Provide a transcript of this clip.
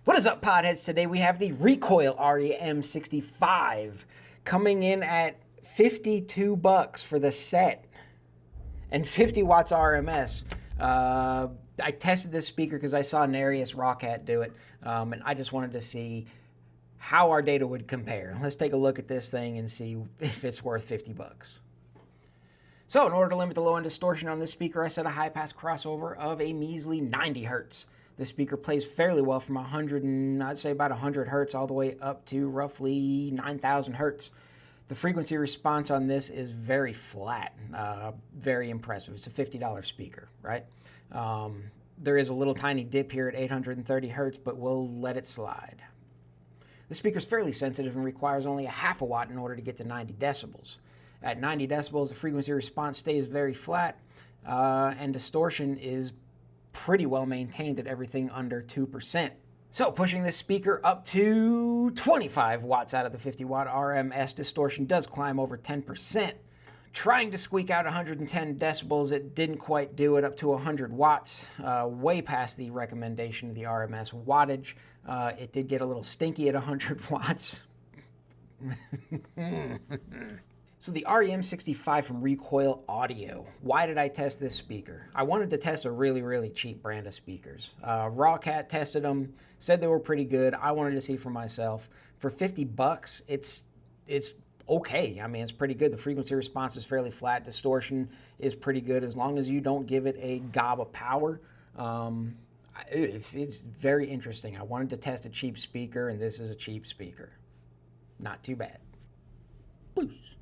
What is up, Podheads? Today we have the Recoil REM65 coming in at $52 for the set and 50 watts RMS. I tested this speaker because I saw Narius Rawcat do it, and I just wanted to see how our data would compare. Let's take a look at this thing and see if it's worth 50 bucks. So in order to limit the low end distortion on this speaker, I set a high pass crossover of a measly 90 hertz. This speaker plays fairly well from 100 and I'd say about 100 hertz all the way up to roughly 9,000 hertz. The frequency response on this is very flat, very impressive. It's a $50 speaker, right? There is a little tiny dip here at 830 hertz, but we'll let it slide. The speaker is fairly sensitive and requires only a half a watt in order to get to 90 decibels. At 90 decibels, the frequency response stays very flat, and distortion is pretty well maintained at everything under 2%. So pushing this speaker up to 25 watts out of the 50 watt RMS, distortion does climb over 10%. Trying to squeak out 110 decibels, it didn't quite do it up to 100 watts, way past the recommendation of the RMS wattage. It did get a little stinky at 100 watts. So the REM65 from Recoil Audio. Why did I test this speaker? I wanted to test a really cheap brand of speakers. Rawcat tested them, said they were pretty good. I wanted to see for myself. For 50 bucks, it's okay. I mean, it's pretty good. The frequency response is fairly flat. Distortion is pretty good as long as you don't give it a gob of power. It's very interesting. I wanted to test a cheap speaker, and this is a cheap speaker. Not too bad. Peace.